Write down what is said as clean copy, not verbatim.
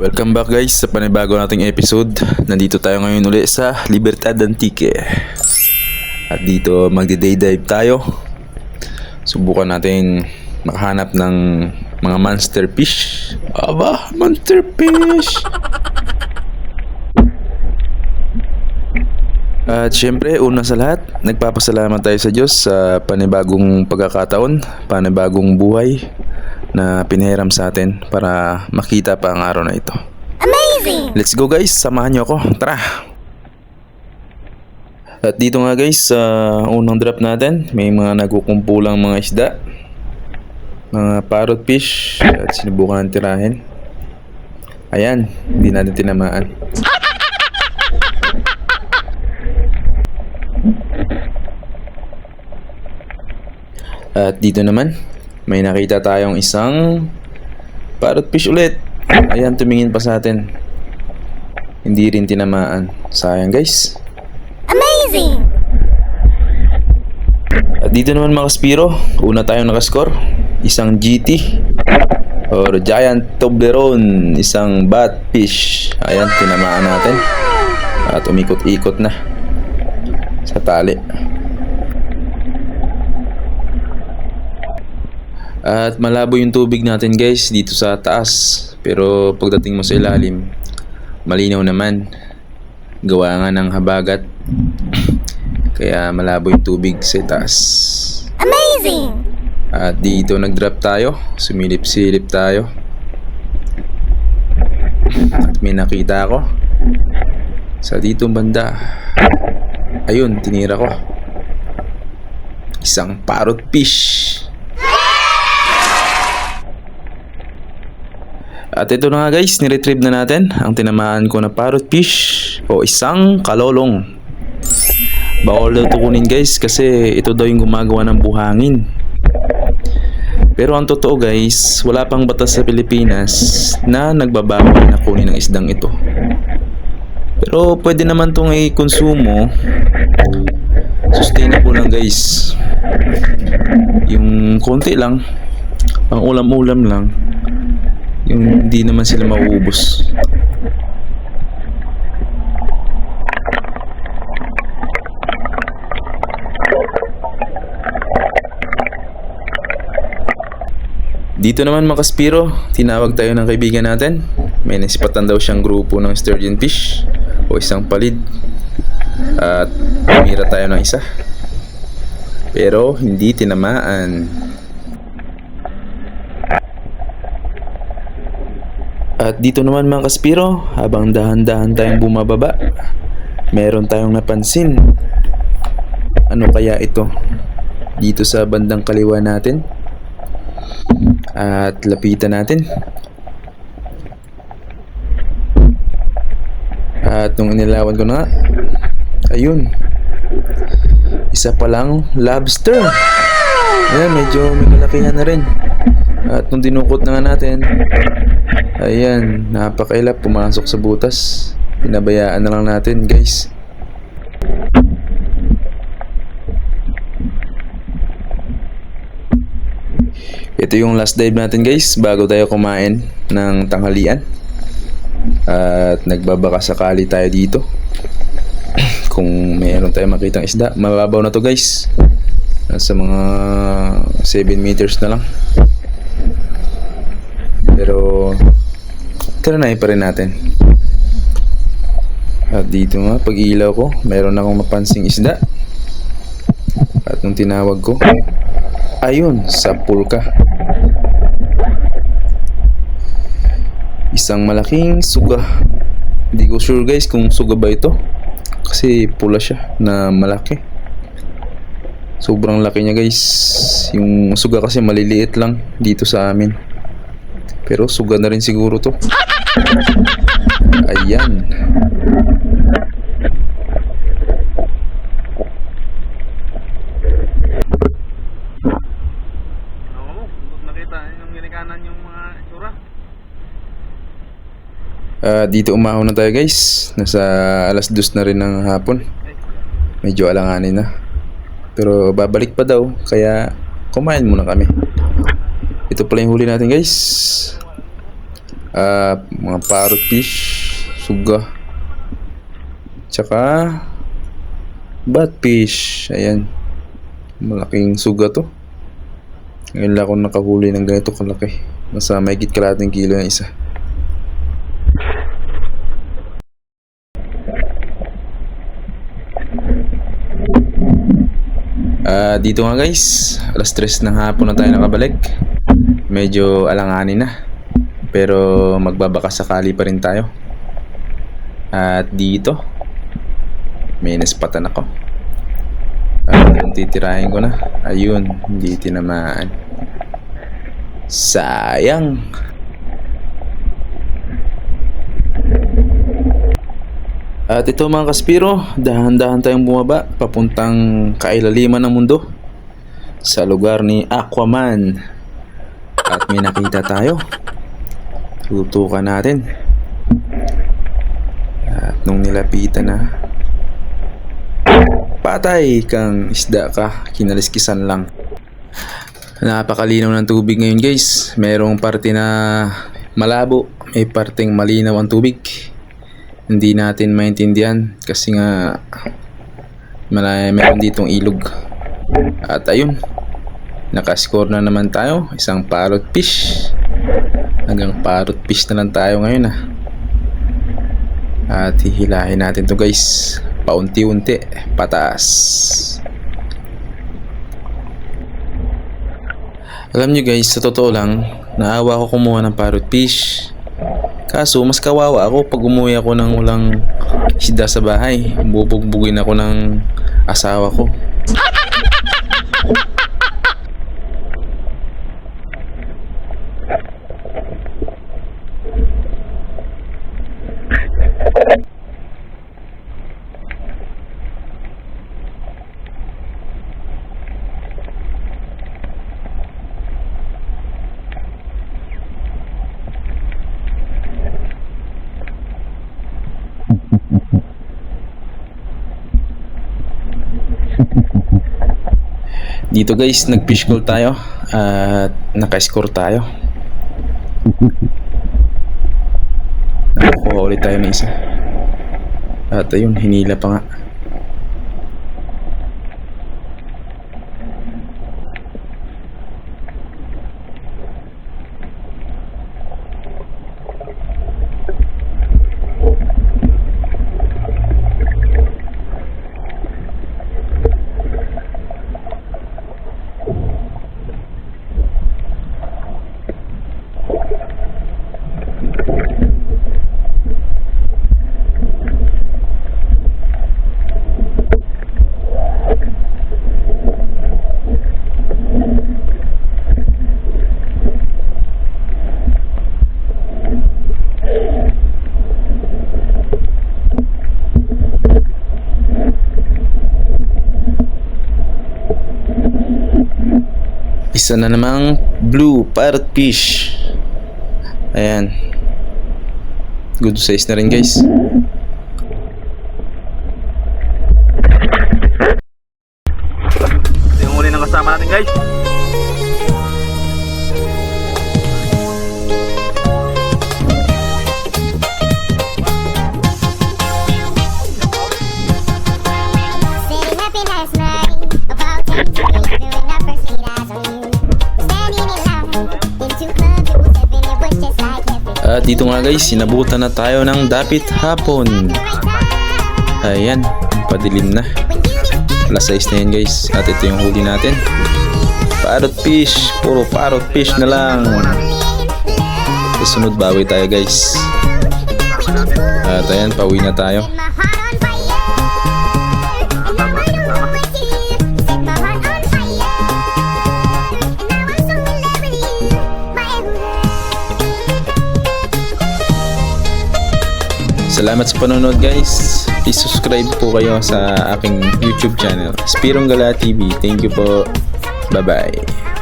Welcome back guys sa panibago nating episode. Nandito tayo ngayon uli sa Libertad Antique. At dito magdi-day dive tayo. Subukan natin makahanap ng mga monster fish. Aba, monster fish! At syempre, una sa lahat, nagpapasalamat tayo sa Diyos sa panibagong pagkakataon, panibagong buhay na pinahiram sa atin para makita pa ang araw na ito. Amazing! Let's go guys, samahan nyo ako, tara! At dito nga guys, sa unang drop natin, may mga nagkukumpulang mga isda, mga parrot fish, at sinubukan ng tirahin. Ayan, hindi natin tinamaan. At dito naman, may nakita tayong isang parrot fish ulit. Ayan, tumingin pa sa atin. Hindi rin tinamaan. Sayang guys. Amazing! At dito naman mga Kaspiro, una tayong nakascore. Isang GT or Giant Toblerone, isang bat fish. Ayan, tinamaan natin. At umikot-ikot na sa tali. At malabo yung tubig natin guys dito sa taas. Pero pagdating mo sa ilalim, malinaw naman. Gawa nga ng habagat. Kaya malabo yung tubig sa taas. Amazing! At dito nag-drop tayo. Sumilip-silip tayo. At may nakita ako sa dito banda. Ayun, tinira ko. Isang parrot fish. At ito na nga guys, niretrieve na natin ang tinamaan ko na parrot fish o isang kalolong. Bawal daw ito kunin guys kasi ito daw yung gumagawa ng buhangin. Pero ang totoo guys, wala pang batas sa Pilipinas na nagbabawal na kunin ang isdang ito. Pero pwede naman itong i-konsumo. Sustainable lang guys. Yung konti lang, pang ulam-ulam lang. Yung hindi naman sila mauubos. Dito naman mga Kaspiro, tinawag tayo ng kaibigan natin. May nasipatan daw siyang grupo ng sturgeon fish o isang palid. At pumira tayo ng isa. Pero hindi tinamaan. At dito naman mga Kaspiro, habang dahan-dahan tayong bumababa, meron tayong napansin. Ano kaya ito? Dito sa bandang kaliwa natin. At lapitan natin. At nung inilawan ko na, ayun. Isa palang lobster. Ayan, medyo may kalakihan na rin. At nung dinukot na nga natin, ayan, napakailap, pumasok sa butas. Pinabayaan na lang natin guys. Ito yung last dive natin guys bago tayo kumain ng tanghalian. At nagbabaka sakali tayo dito. Kung mayroon tayo makitang isda. Mababaw na to guys. Nasa mga 7 meters na lang. Pero trinay pa rin natin. At dito nga, pag ilaw ko, mayroon akong mapansing isda. At nung tinawag ko, ayun, sa pulka. Isang malaking suga. Hindi ko sure guys kung suga ba ito. Kasi pula siya na malaki. Sobrang laki niya guys. Yung suga kasi maliliit lang dito sa amin. Pero suga na rin siguro to. Ayan. Nakita yung ginikanan yung mga itsura. Dito umahon na tayo guys. Nasa alas 2 na rin ng hapon. Medyo alanganin na. Pero babalik pa daw. Kaya kumain muna kami. Ito pala yung huli natin guys. Mga parrot fish, suga, tsaka batfish. Ayan, malaking suga to. Ngayon lang ako nakahuli ng ganito kalaki. Nasa mahigit kalahating kilo na isa. Dito nga guys, alas 3 ng hapon na tayo nakabalik. Medyo alanganin na, pero magbabaka sakali pa rin tayo. At dito may naspatan ako. At titirahin ko na. Ayun, hindi tinamaan. Sayang. At ito mga kaspiro, dahan-dahan tayong bumaba papuntang kailaliman ng mundo, sa lugar ni Aquaman. At may nakita tayo. Tutukan natin. At nung nilapitan na, patay kang isda ka, kinaliskisan lang. Napakalinaw ng tubig ngayon guys. Merong parte na malabo, may parteng malinaw ang tubig. Hindi natin maintindihan kasi nga meron ditong ilog. At ayun, nakascore na naman tayo, isang parrot fish. Hanggang parrot fish na lang tayo ngayon At hihilahin natin to guys, paunti-unti, pataas. Alam nyo guys, sa totoo lang, naawa ko kumuha ng parrot fish. Kaso mas kawawa ako pag umuwi ako ng walang isda sa bahay. Bubugbugin ako ng asawa ko. Dito guys, nag-fish goal tayo at naka-score tayo. Nakukuha ulit tayo ng isa. At ayun, hinila pa nga. Isa na namang blue parrot fish. Ayan, good size na rin guys. Ito yung uli ng kasama natin guys. Sitting happy last night, about 10 degrees, doing our first meet eyes on you. We're standing in line, into club, it was heaven, it was just like heaven. At dito nga guys, sinabutan na tayo ng dapit hapon. Ayan, padilim na. Alas 6 na yan guys. At ito yung huli natin. Parrot fish, puro parrot fish na lang. Susunod bawi tayo guys. At ayan, pauwi na tayo. My heart on fire, and I might have won with you. Set my heart on fire, and now I'm so in love with you, my everything. Salamat sa panonood guys. Please subscribe po kayo sa aking YouTube channel, Spirong Gala TV. Thank you po. Bye bye.